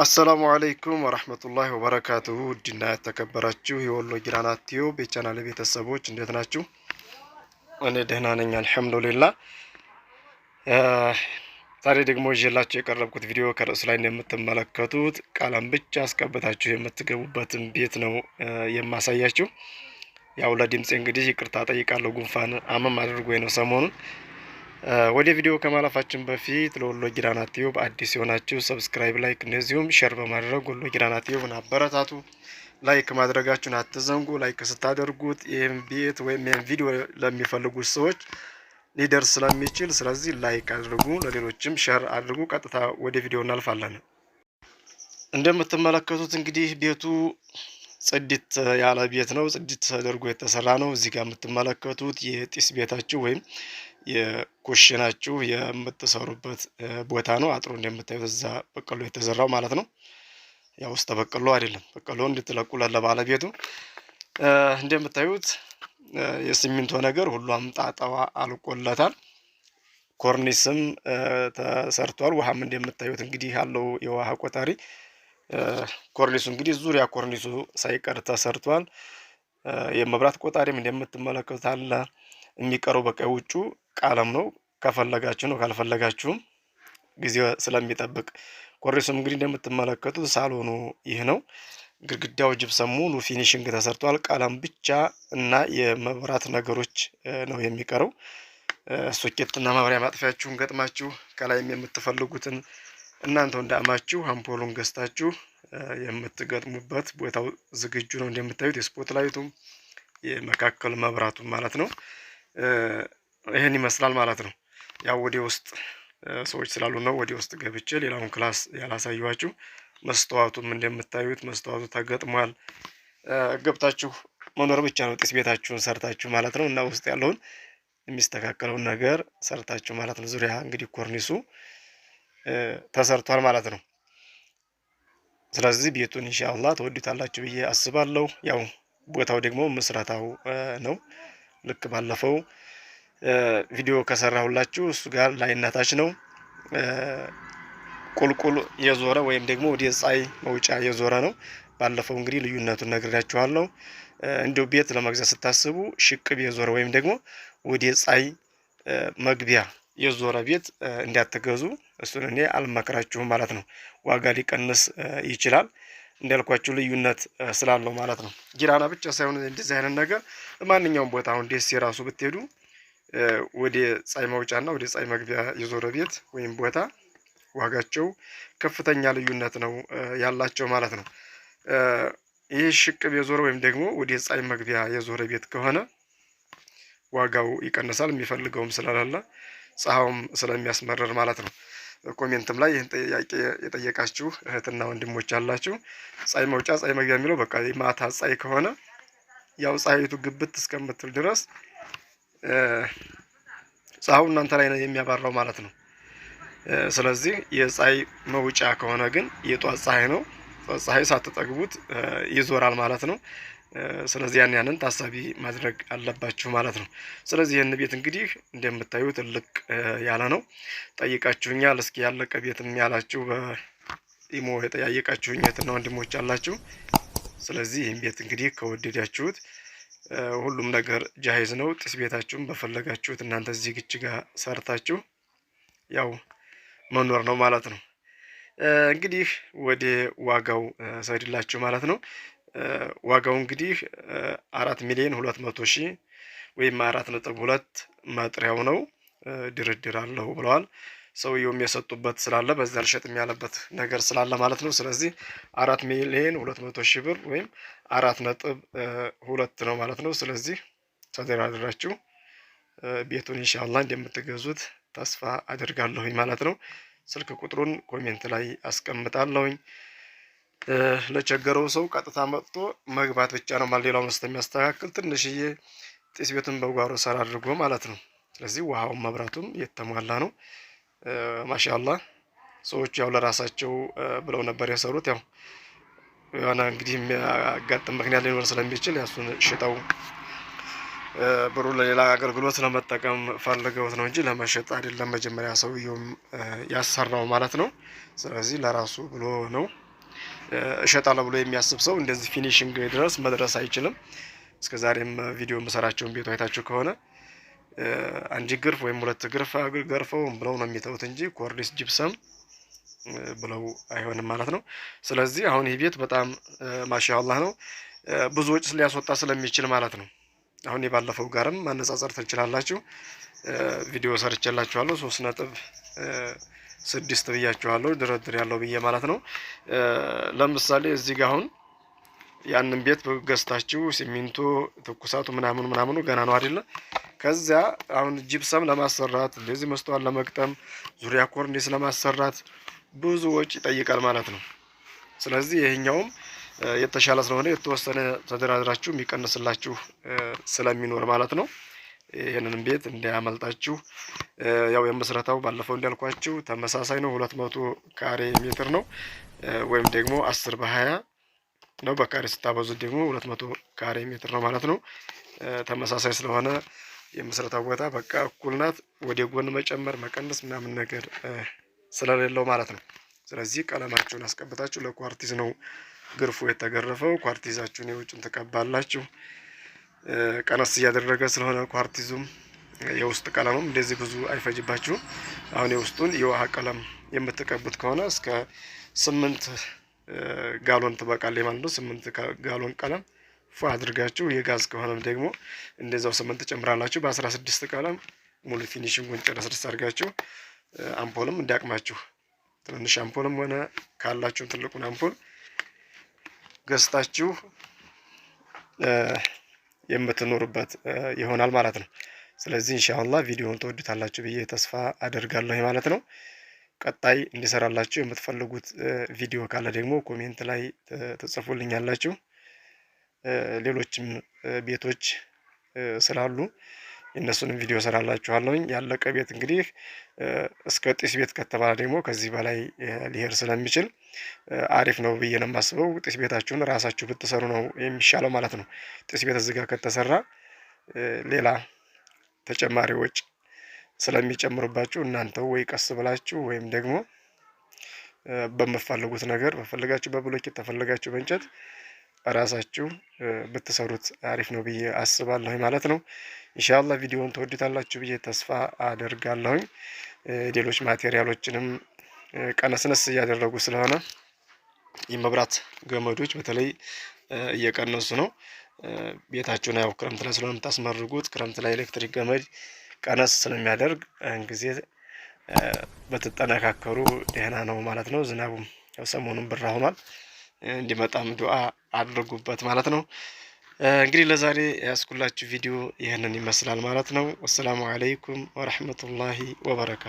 አሰላሙ አለይኩም ወራህመቱላሂ ወበረካቱሁ። ውድና የተከበራችሁ የወሎ ጊራና ቲዩብ የቻናል ቤተሰቦች እንዴት ናችሁ? እኔ ደህና ነኝ አልሐምዱሊላህ። ዛሬ ደግሞ ይዤላችሁ የቀረብኩት ቪዲዮ ከርዕሱ ላይ እንደምትመለከቱት ቀለም ብቻ አስቀብታችሁ የምትገቡበትን ቤት ነው የማሳያችሁ። ያው ለድምጼ እንግዲህ ይቅርታ ጠይቃለሁ፣ ጉንፋን አመም አድርጎኝ ነው ሰሞኑን። ወደ ቪዲዮ ከማለፋችን በፊት ለወሎ ጊራና ቲዩብ አዲስ የሆናችሁ ሰብስክራይብ፣ ላይክ እንደዚሁም ሼር በማድረግ ወሎ ጊራና ቲዩብን አበረታቱ። ላይክ ማድረጋችሁን አትዘንጉ። ላይክ ስታደርጉት ይህን ቤት ወይም ይህን ቪዲዮ ለሚፈልጉት ሰዎች ሊደርስ ስለሚችል ስለዚህ ላይክ አድርጉ፣ ለሌሎችም ሼር አድርጉ። ቀጥታ ወደ ቪዲዮ እናልፋለን። እንደምትመለከቱት እንግዲህ ቤቱ ጽድት ያለ ቤት ነው። ጽድት ተደርጎ የተሰራ ነው። እዚህ ጋር የምትመለከቱት የጢስ ቤታችሁ ወይም የኩሽናችሁ የምትሰሩበት ቦታ ነው። አጥሩ እንደምታዩት እዛ በቀሎ የተዘራው ማለት ነው። ያው ውስጥ በቀሎ አይደለም፣ በቀሎ እንድትለቁለት ለባለቤቱ። እንደምታዩት የሲሚንቶ ነገር ሁሉም ጣጣዋ አልቆለታል። ኮርኒስም ተሰርቷል። ውሃም እንደምታዩት እንግዲህ ያለው የውሃ ቆጣሪ ኮርኒሱ እንግዲህ ዙሪያ ኮርኒሱ ሳይቀር ተሰርቷል። የመብራት ቆጣሪም እንደምትመለከቱት አለ። የሚቀረው በቃ ውጩ ቀለም ነው። ከፈለጋችሁ ነው፣ ካልፈለጋችሁም ጊዜ ስለሚጠብቅ። ኮርኒሱም እንግዲህ እንደምትመለከቱት ሳሎኑ ይህ ነው። ግድግዳው ጅብሰም ሙሉ ፊኒሽንግ ተሰርቷል። ቀለም ብቻ እና የመብራት ነገሮች ነው የሚቀረው። ሶኬትና ማብሪያ ማጥፊያችሁን ገጥማችሁ ከላይም የምትፈልጉትን እናንተው እንዳማችሁ አምፖሉን ገዝታችሁ የምትገጥሙበት ቦታው ዝግጁ ነው። እንደምታዩት የስፖት ላይቱም የመካከል መብራቱም ማለት ነው። ይሄን ይመስላል ማለት ነው። ያው ወደ ውስጥ ሰዎች ስላሉ ነው ወደ ውስጥ ገብቼ ሌላውን ክላስ ያላሳየኋችሁ። መስተዋቱም እንደምታዩት መስተዋቱ ተገጥሟል። ገብታችሁ መኖር ብቻ ነው ጢስ ቤታችሁን ሰርታችሁ ማለት ነው። እና ውስጥ ያለውን የሚስተካከለውን ነገር ሰርታችሁ ማለት ነው። ዙሪያ እንግዲህ ኮርኒሱ ተሰርቷል ማለት ነው። ስለዚህ ቤቱን ኢንሻአላህ ተወዱታላችሁ ብዬ አስባለሁ። ያው ቦታው ደግሞ ምስረታው ነው። ልክ ባለፈው ቪዲዮ ከሰራሁላችሁ እሱ ጋር ላይነታች ነው ቁልቁል የዞረ ወይም ደግሞ ወደ ፀሐይ መውጫ የዞረ ነው። ባለፈው እንግዲህ ልዩነቱን ነግሬያችኋለሁ። እንዲሁ ቤት ለመግዛት ስታስቡ ሽቅብ የዞረ ወይም ደግሞ ወደ ፀሐይ መግቢያ የዞረ ቤት እንዳትገዙ፣ እሱን እኔ አልመክራችሁም ማለት ነው። ዋጋ ሊቀንስ ይችላል እንዳልኳችሁ ልዩነት ስላለው ማለት ነው። ጊራና ብቻ ሳይሆን እንደዚህ አይነት ነገር ማንኛውም ቦታ አሁን ደስ የራሱ ብትሄዱ ወደ ፀሐይ መውጫና ወደ ፀሐይ መግቢያ የዞረ ቤት ወይም ቦታ ዋጋቸው ከፍተኛ ልዩነት ነው ያላቸው ማለት ነው። ይህ ሽቅብ የዞረ ወይም ደግሞ ወደ ፀሐይ መግቢያ የዞረ ቤት ከሆነ ዋጋው ይቀንሳል፣ የሚፈልገውም ስለሌለ ፀሐዩም ስለሚያስመርር ማለት ነው። ኮሜንትም ላይ ይህን ጥያቄ የጠየቃችሁ እህትና ወንድሞች አላችሁ። ፀሐይ መውጫ ፀሐይ መግቢያ የሚለው በቃ ማታ ፀሐይ ከሆነ ያው ፀሐይቱ ግብት እስከምትል ድረስ ፀሐዩ እናንተ ላይ ነው የሚያባራው ማለት ነው። ስለዚህ የፀሐይ መውጫ ከሆነ ግን የጧት ፀሐይ ነው። ፀሐይ ሳትጠግቡት ይዞራል ማለት ነው። ስለዚህ ያንን ታሳቢ ማድረግ አለባችሁ ማለት ነው። ስለዚህ ይህን ቤት እንግዲህ እንደምታዩት ትልቅ ያለ ነው። ጠይቃችሁኛል። እስኪ ያለቀ ቤትም ያላችሁ በኢሞ የጠያየቃችሁኝ እህትና ወንድሞች አላችሁ። ስለዚህ ይህን ቤት እንግዲህ ከወደዳችሁት ሁሉም ነገር ጃይዝ ነው። ጢስ ቤታችሁም በፈለጋችሁት እናንተ እዚህ ግጭ ጋር ሰርታችሁ ያው መኖር ነው ማለት ነው። እንግዲህ ወደ ዋጋው ሰድላችሁ ማለት ነው። ዋጋው እንግዲህ 4,200,000 ወይም 4.2 መጥሪያው ነው። ድርድር አለው ብለዋል። ሰውየውም የሰጡበት ስላለ በዛ ልሸጥም ያለበት ነገር ስላለ ማለት ነው። ስለዚህ 4,200,000 ብር ወይም 4.2 ነው ማለት ነው። ስለዚህ ተደራድራችሁ ቤቱን ኢንሻአላህ እንደምትገዙት ተስፋ አደርጋለሁኝ ማለት ነው። ስልክ ቁጥሩን ኮሜንት ላይ አስቀምጣለሁኝ። ለቸገረው ሰው ቀጥታ መጥቶ መግባት ብቻ ነው ማለት ሌላው መስተ የሚያስተካክል ትንሽዬ ጢስ ቤቱን በጓሮ ሰራ አድርጎ ማለት ነው። ስለዚህ ውሃውን መብራቱም የተሟላ ነው። ማሻአላህ ሰዎች ያው ለራሳቸው ብለው ነበር የሰሩት። ያው የሆነ እንግዲህ የሚያጋጥም ምክንያት ሊኖር ስለሚችል ያሱን ሽጠው ብሩ ለሌላ አገልግሎት ለመጠቀም ፈልገውት ነው እንጂ ለመሸጥ አይደለም። መጀመሪያ ሰውየውም ያሰራው ማለት ነው። ስለዚህ ለራሱ ብሎ ነው እሸጣለሁ ብሎ የሚያስብ ሰው እንደዚህ ፊኒሽንግ ድረስ መድረስ አይችልም። እስከዛሬም ቪዲዮ መሰራቸውን ቤቱ አይታችሁ ከሆነ አንድ ግርፍ ወይም ሁለት ግርፍ ገርፈው ብለው ነው የሚተውት እንጂ ኮርኒስ ጅብሰም ብለው አይሆንም ማለት ነው። ስለዚህ አሁን ይህ ቤት በጣም ማሻአላህ ነው፣ ብዙ ወጪ ሊያስወጣ ስለሚችል ማለት ነው። አሁን የባለፈው ጋርም ማነጻጸር ትችላላችሁ። ቪዲዮ ሰርቼላችኋለሁ 3.6 ብያችኋለሁ ድርድር ያለው ብዬ ማለት ነው። ለምሳሌ እዚህ ጋር አሁን ያንን ቤት ገዝታችሁ ሲሚንቶ ትኩሳቱ ምናምኑ ገና ነው አይደለ? ከዚያ አሁን ጂፕሰም ለማሰራት እንደዚህ መስተዋል ለመግጠም ዙሪያ ኮርኒስ ለማሰራት ብዙ ወጪ ይጠይቃል ማለት ነው። ስለዚህ ይሄኛውም የተሻለ ስለሆነ የተወሰነ ተደራድራችሁ የሚቀንስላችሁ ስለሚኖር ማለት ነው። ይህንንም ቤት እንዳያመልጣችሁ። ያው የምስረታው ባለፈው እንዳልኳችሁ ተመሳሳይ ነው። 200 ካሬ ሜትር ነው ወይም ደግሞ 10 በ20 ነው። በካሬ ስታበዙት ደግሞ 200 ካሬ ሜትር ነው ማለት ነው። ተመሳሳይ ስለሆነ የምስረታው ቦታ በቃ እኩል ናት። ወደ ጎን መጨመር መቀነስ ምናምን ነገር ስለሌለው ማለት ነው። ስለዚህ ቀለማችሁን አስቀብታችሁ ለኳርቲዝ ነው ግርፉ የተገረፈው። ኳርቲዛችሁን የውጭን ተቀባላችሁ። ቀነስ እያደረገ ስለሆነ ኳርቲዙም የውስጥ ቀለሙም እንደዚህ ብዙ አይፈጅባችሁም። አሁን የውስጡን የውሃ ቀለም የምትቀቡት ከሆነ እስከ 8 ጋሎን ትበቃለች ማለት ነው። 8 ጋሎን ቀለም ፏ አድርጋችሁ የጋዝ ከሆነም ደግሞ እንደዛው 8 ትጨምራላችሁ። በ16 ቀለም ሙሉ ፊኒሽንጉን ጨረስርስ አድርጋችሁ አምፖልም እንዲያቅማችሁ ትንሽ አምፖልም ሆነ ካላችሁ ትልቁን አምፖል ገዝታችሁ የምትኖሩበት ይሆናል ማለት ነው። ስለዚህ ኢንሻአላህ ቪዲዮውን ተወዱታላችሁ ብዬ ተስፋ አደርጋለሁ ማለት ነው። ቀጣይ እንዲሰራላችሁ የምትፈልጉት ቪዲዮ ካለ ደግሞ ኮሜንት ላይ ትጽፉልኛላችሁ። ሌሎችም ቤቶች ስላሉ የእነሱንም ቪዲዮ ሰራላችኋለሁኝ። ያለቀ ቤት እንግዲህ እስከ ጢስ ቤት ከተባለ ደግሞ ከዚህ በላይ ሊሄድ ስለሚችል አሪፍ ነው ብዬ ነው የማስበው። ጢስ ቤታችሁን ራሳችሁ ብትሰሩ ነው የሚሻለው ማለት ነው። ጢስ ቤት እዚህ ጋር ከተሰራ ሌላ ተጨማሪ ወጪ ስለሚጨምሩባችሁ እናንተው ወይ ቀስ ብላችሁ ወይም ደግሞ በመፈልጉት ነገር በፈለጋችሁ በብሎኬት ተፈለጋችሁ በእንጨት ራሳችሁ ብትሰሩት አሪፍ ነው ብዬ አስባለሁ ማለት ነው። ኢንሻአላህ ቪዲዮውን ተወዱታላችሁ ብዬ ተስፋ አደርጋለሁ። ሌሎች ማቴሪያሎችንም ቀነስነስ እያደረጉ ስለሆነ የመብራት ገመዶች በተለይ እየቀነሱ ነው። ቤታችሁን ያው ክረምት ላይ ስለሆነ የምታስመርጉት ክረምት ላይ ኤሌክትሪክ ገመድ ቀነስ ስለሚያደርግ ጊዜ በተጠነካከሩ ደህና ነው ማለት ነው። ዝናቡም ያው ሰሞኑን ብራ ሆኗል። እንዲመጣም ዱአ አድርጉበት ማለት ነው። እንግዲህ ለዛሬ ያስኩላችሁ ቪዲዮ ይህንን ይመስላል ማለት ነው። ወሰላሙ አለይኩም ወራህመቱላሂ ወበረካቱ።